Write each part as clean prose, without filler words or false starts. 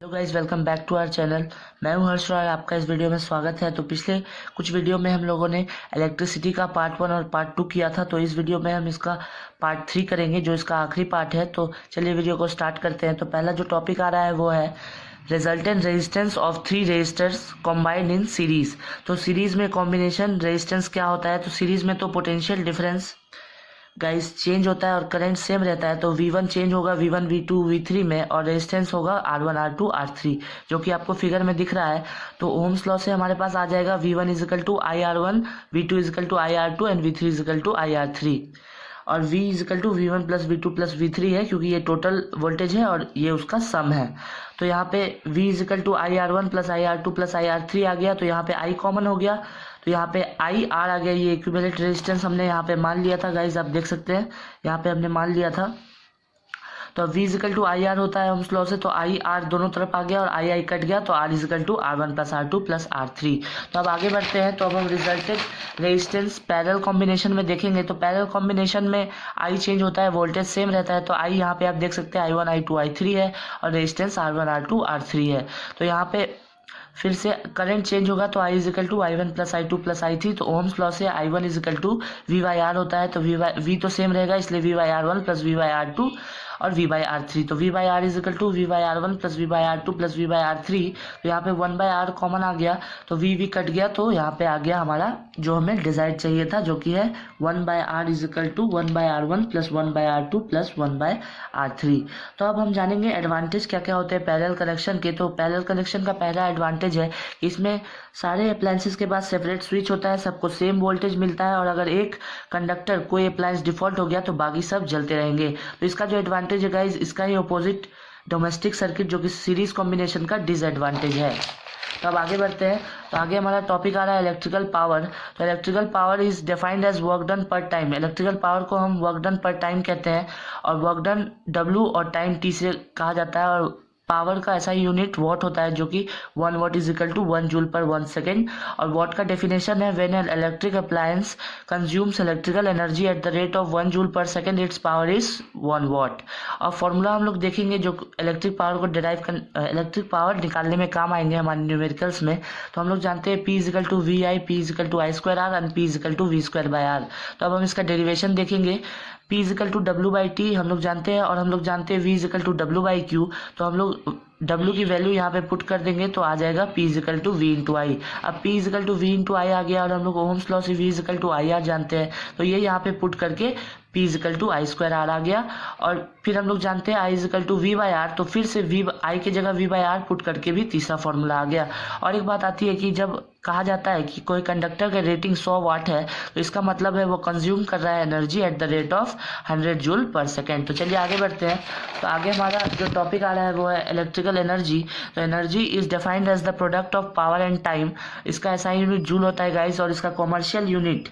Hello guys, welcome back to our channel. मैं हूं हर्ष और आपका इस वीडियो में स्वागत है। तो पिछले कुछ वीडियो में हम लोगों ने इलेक्ट्रिसिटी का पार्ट 1 और पार्ट 2 किया था। तो इस वीडियो में हम इसका पार्ट 3 करेंगे, जो इसका आखिरी पार्ट है। तो चलिए वीडियो को स्टार्ट करते हैं। तो पहला जो टॉपिक आ रहा है वो है resultant resistance of 3 resistors combined in series. तो सीरीज में कॉम्बिनेशन रेजिस्टेंस क्या होता है? तो सीरीज में तो पोटेंशियल डिफरेंस गाइस चेंज होता है और करंट सेम रहता है। तो V1 चेंज होगा V1 V2 V3 में, और रेजिस्टेंस होगा R1 R2 R3, जो कि आपको फिगर में दिख रहा है। तो ओम्स लॉ से हमारे पास आ जाएगा V1 is equal to IR1, V2 is equal to IR2 and V3 is equal to IR3। और V is equal to V1 plus V2 plus V3 है, क्योंकि ये टोटल वोल्टेज है और ये उसका सम है। तो यहाँ पे V is equal to IR1 plus IR2 plus IR3 आ गया। तो यहाँ पे I कॉमन हो गया, तो यहाँ पे IR आ गया। ये इक्विवेलेंट रेजिस्टेंस हमने यहाँ पे मान लिया था गाइज, आप देख सकते हैं यहाँ पे हमने मान लिया था। तो V इजिकल टू IR होता है ओम्स लॉ से, तो IR दोनों तरफ आ गया और I कट गया। तो R is equal to R1 plus R2 plus R3। तो अब आगे बढ़ते हैं। तो अब हम रिजल्टेड रेजिस्टेंस पैरेलल कॉम्बिनेशन में देखेंगे। तो पैरेलल कॉम्बिनेशन में I चेंज होता है, वोल्टेज सेम रहता है। तो I यहाँ पे आप देख सकते हैं I1 I2 I3 है और रेजिस्टेंस R1 R2 R3 है। तो यहाँ पे फिर से करंट चेंज होगा, तो I is equal to I1 plus I2 plus I3। तो ओम्स लॉ से I1 इजिकल टू V/R होता है। तो V तो सेम रहेगा, इसलिए V/R1 प्लस V/R2 और V/R3। तो V/R is equal to V/R1 plus V/R2 plus V/R3। तो यहाँ पे 1/R कॉमन आ गया, तो V कट गया। तो यहाँ पे आ गया हमारा जो हमें डिजाइड चाहिए था, जो कि है 1/R is equal to 1/R1 plus 1/R2 plus 1/R3। तो अब हम जानेंगे एडवांटेज क्या क्या होते हैं पैरेलल कनेक्शन के। तो पैरेलल कनेक्शन का पहला एडवांटेज है, इसमें सारे अप्लायंसेस के पास सेपरेट स्विच होता है, सबको सेम वोल्टेज मिलता है। और अगर एक कंडक्टर कोई अप्लायंस डिफॉल्ट हो गया तो बाकी सब जलते रहेंगे। तो इसका जो एडवांटेज है गाइज, इसका ही अपोजिट डोमेस्टिक सर्किट, जो कि सीरीज कॉम्बिनेशन का डिसएडवांटेज है। तो अब आगे बढ़ते हैं। तो आगे हमारा टॉपिक आ रहा है इलेक्ट्रिकल पावर। तो electrical power is defined as work done per time. Electrical power को हम वर्क डन पर टाइम कहते हैं, और वर्क डन W और टाइम T से कहा जाता है। और पावर का ऐसा यूनिट वॉट होता है, जो कि 1 watt is equal to 1 joule per 1 second. और वॉट का डेफिनेशन है, when an electric appliance consumes electrical energy at the rate of 1 joule per second, it's power is 1 watt. और फॉर्मूला हम लोग देखेंगे जो इलेक्ट्रिक पावर को इलेक्ट्रिक पावर निकालने में काम आएंगे हमारे न्यूमेरिकल्स में। तो हम लोग जानते हैं P is equal to VI, P is equal to I² R and P is equal to V²/R। तो अब हम इसका डेरिवेशन देखेंगे। P इजिकल टू W/T हम लोग जानते हैं, और हम लोग जानते हैं V इजिकल टू W/Q। तो हम लोग W की वैल्यू यहाँ पे पुट कर देंगे, तो आ जाएगा P is equal to V into I. अब P is equal to V into I आ गया, और हम लोग ओम्स लॉ से V इजिकल टू IR जानते हैं। तो ये यहाँ पे पुट करके P is equal to I² R आ गया। और फिर हम लोग जानते हैं I इजिकल टू V/R, तो फिर से I की जगह V/R पुट करके भी तीसरा फॉर्मूला आ गया। और एक बात आती है कि जब कहा जाता है कि कोई कंडक्टर का रेटिंग 100 वाट है, तो इसका मतलब है वो कंज्यूम कर रहा है energy at the rate of 100 joule per second. तो चलिए आगे बढ़ते हैं। तो आगे हमारा जो टॉपिक आ रहा है वो है इलेक्ट्रिकल एनर्जी। तो energy is defined as the product of power and time. इसका ऐसा यूनिट जूल होता है गाइस, और इसका कॉमर्शियल यूनिट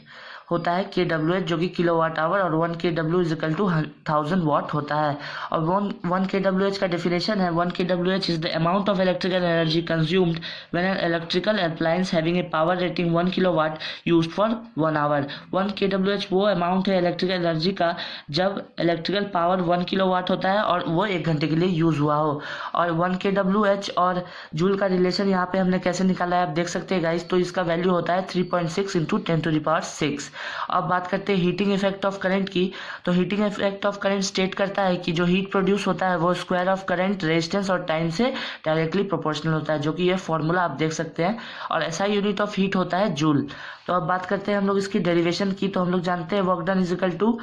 होता है kWh, जो कि किलोवाट आवर, और 1 kW इज इक्वल टू 1000 वाट होता है। और 1 kWh का डेफिनेशन है, 1 kWh is the amount of electrical energy consumed when an electrical appliance having a power rating 1 kilowatt used for 1 hour. 1 kWh वो अमाउंट है इलेक्ट्रिकल एनर्जी का जब इलेक्ट्रिकल पावर 1 किलोवाट होता है और वो 1 घंटे के लिए यूज हुआ हो। और 1 kWh और जूल का रिलेशन यहाँ पे हमने कैसे निकाला है आप देख सकते हैं गाइस। तो इसका वैल्यू होता है 3.6 इंटू 10⁶। अब बात करते हैं हीटिंग इफेक्ट ऑफ करंट की। तो heating effect of current state करता है कि जो हीट प्रोड्यूस होता है वो स्क्वायर ऑफ करंट, रेजिस्टेंस और टाइम से डायरेक्टली प्रोपोर्शनल होता है, जो कि ये फॉर्मूला आप देख सकते हैं। और ऐसा यूनिट ऑफ हीट होता है जूल। तो अब बात करते हैं हम लोग इसकी डेरिवेशन की। तो हम लोग जानते हैं work done is equal to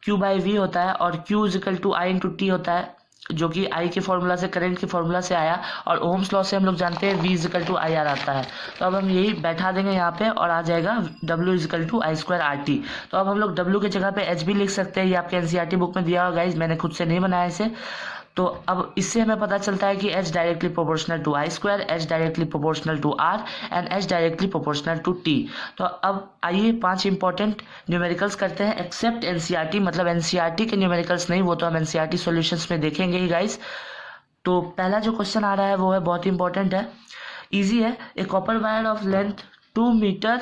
Q/V होता है, और Q is equal to I into T होता है, जो कि I के फॉर्मूला से, करंट के फॉर्मूला से आया। और ओम्स लॉ से हम लोग जानते हैं V इजिकल टू IR आता है। तो अब हम यही बैठा देंगे यहाँ पे, और आ जाएगा W is equal to I² RT। तो अब हम लोग W की जगह पे H भी लिख सकते हैं, ये आपके NCERT बुक में दिया हुआ गाइज, मैंने खुद से नहीं बनाया इसे। तो अब इससे हमें पता चलता है कि H directly proportional to I², H directly proportional to R and H directly proportional to T। तो अब आइए 5 इंपॉर्टेंट न्यूमेरिकल्स करते हैं, एक्सेप्ट NCERT, मतलब NCERT के न्यूमेरिकल्स नहीं, वो तो हम NCERT सॉल्यूशंस में देखेंगे ही गाइस। तो पहला जो क्वेश्चन आ रहा है वो है बहुत इंपॉर्टेंट है, इजी है। A copper wire of length 2 metre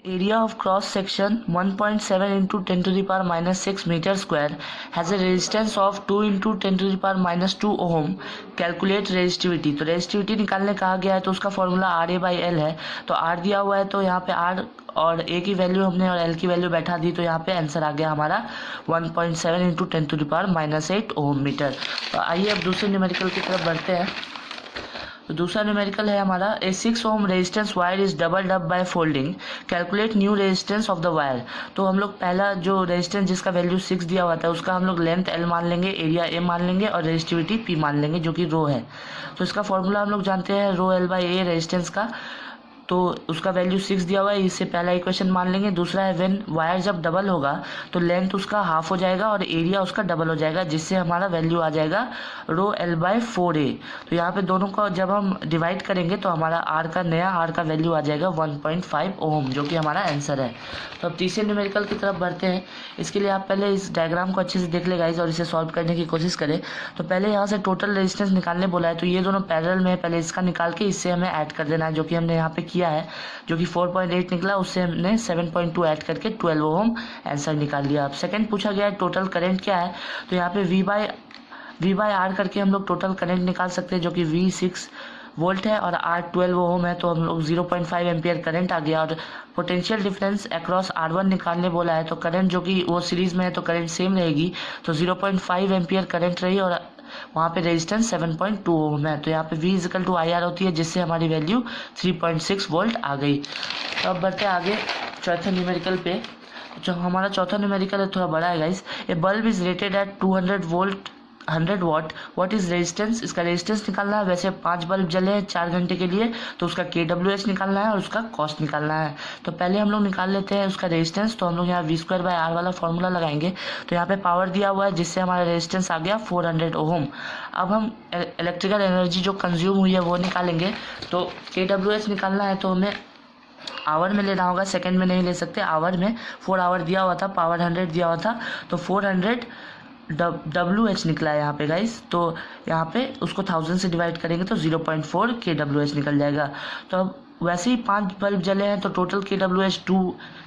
Area of cross section 1.7 into 10 to the power minus 6 meter square has a resistance of 2 into 10 to the power minus 2 ohm. Calculate resistivity. तो resistivity निकालने कहा गया है तो उसका formula RA/L है। तो R दिया हुआ है तो यहाँ पे R और A की वैल्यू हमने और L की वैल्यू बैठा दी, तो यहाँ पे आंसर आ गया हमारा 1.7 into 10 to the power minus 8 ohm metre. तो आइए अब दूसरे न्यूमेरिकल की तरफ बढ़ते हैं। तो दूसरा न्यूमेरिकल है हमारा ए 6 ohm resistance wire is doubled up by folding, calculate new resistance of the wire. तो हम लोग पहला जो रेजिस्टेंस जिसका वैल्यू 6 दिया हुआ था उसका हम लोग लेंथ L मान लेंगे, एरिया A मान लेंगे और रेजिस्टिविटी P मान लेंगे जो कि रो है। तो इसका फॉर्मूला हम लोग जानते हैं रो L/A रेजिस्टेंस का। तो उसका वैल्यू 6 दिया हुआ है, इससे पहला इक्वेशन मान लेंगे। दूसरा है व्हेन वायर जब डबल होगा तो लेंथ उसका हाफ हो जाएगा और एरिया उसका डबल हो जाएगा, जिससे हमारा वैल्यू आ जाएगा रो L/4A। तो यहाँ पे दोनों को जब हम डिवाइड करेंगे तो हमारा नया R का वैल्यू आ जाएगा 1.5 ओम, जो कि हमारा आंसर है। तो अब तीसरे न्यूमेरिकल की तरफ बढ़ते हैं। इसके लिए आप पहले इस डायग्राम को अच्छे से देख ले गाइस और इसे सॉल्व करने की कोशिश करें। तो पहले यहाँ से टोटल रेजिस्टेंस निकालने बोला है, तो ये दोनों पैरेलल में है, पहले इसका निकाल के इससे हमें ऐड कर देना है, जो कि हमने यहाँ पे किया है, जो कि 4.8 निकला, उससे हमने 7.2 ऐड करके 12 ओम आंसर निकाल लिया। अब सेकंड पूछा गया है टोटल करंट क्या है, तो यहाँ पे V/R करके हम लोग टोटल करंट निकाल सकते हैं, जो कि V6 वोल्ट है और R 12 ओम है, तो हम लोग 0.5 एम्पियर करंट आ गया। और पोटेंशियल डिफरेंस अक्रॉस R1 निकालने बोला है, तो करंट जो कि वो सीरीज में है तो करंट सेम रहेगी, तो 0.5 एम्पियर करंट रही और वहाँ पे रेजिस्टेंस 7.2 ओम है। तो यहाँ पे V/IR होती है, जिससे हमारी वैल्यू 3.6 वोल्ट आ गई। तो अब बढ़ते आगे चौथे न्यूमेरिकल पे। जो हमारा चौथा न्यूमेरिकल है थोड़ा बड़ा है guys. A bulb is rated at 200 volt 100 watt, what is resistance. इसका रेजिस्टेंस निकालना है। वैसे 5 बल्ब जले हैं 4 घंटे के लिए, तो उसका kWh निकालना है और उसका कॉस्ट निकालना है। तो पहले हम लोग निकाल लेते हैं उसका रेजिस्टेंस। तो हम लोग यहाँ V/R वाला फॉर्मूला लगाएंगे। तो यहाँ पे पावर दिया हुआ है, जिससे हमारा रेजिस्टेंस आ गया 400 ओम। अब हम इलेक्ट्रिकल एनर्जी जो कंज्यूम हुई है वो निकालेंगे। तो kWh निकालना है तो हमें आवर में लेना होगा, सेकेंड में नहीं ले सकते। आवर में 4 आवर दिया हुआ था, पावर 100 दिया हुआ था, तो 400 WH निकला है यहाँ पे गाइस। तो यहाँ पे उसको 1000 से डिवाइड करेंगे तो 0.4 kWh निकल जाएगा। तो अब वैसे ही 5 बल्ब जले हैं तो टोटल kWh 2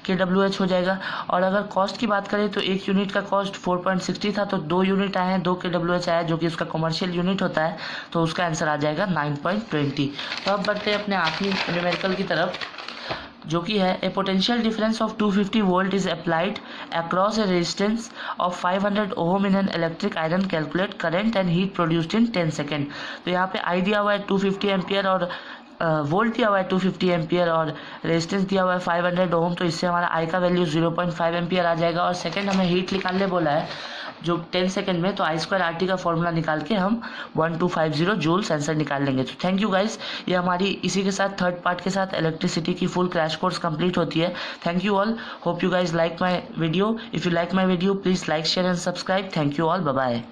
kWh हो जाएगा। और अगर कॉस्ट की बात करें तो एक यूनिट का कॉस्ट 4.60 था, तो 2 यूनिट आए हैं, 2 kWh आया, जो कि उसका कमर्शियल यूनिट होता है, तो उसका आंसर आ जाएगा 9.20। तो अब बढ़ते हैं अपने आखिरी न्यूमेरिकल की तरफ, जो कि है a potential difference of 250 volt is applied across a resistance of 500 ohm in an electric iron, calculate current and heat produced in 10 second. तो यहाँ पे आई दिया हुआ है 250 एम्पियर और वोल्ट दिया हुआ है 250 एम्पियर और रेजिस्टेंस दिया हुआ है 500 ओम। तो इससे हमारा आई का वैल्यू 0.5 एम्पियर आ जाएगा। और सेकेंड हमें हीट निकालने बोला है जो 10 सेकंड में, तो I/RT का फॉर्मूला निकाल के हम 1250 जूल्स आंसर निकाल लेंगे। तो थैंक यू गाइस, ये हमारी इसी के साथ थर्ड पार्ट के साथ इलेक्ट्रिसिटी की फुल क्रैश कोर्स कंप्लीट होती है। Thank you all, hope you guys like my video. If you like my video please like share and subscribe. Thank you all, bye bye.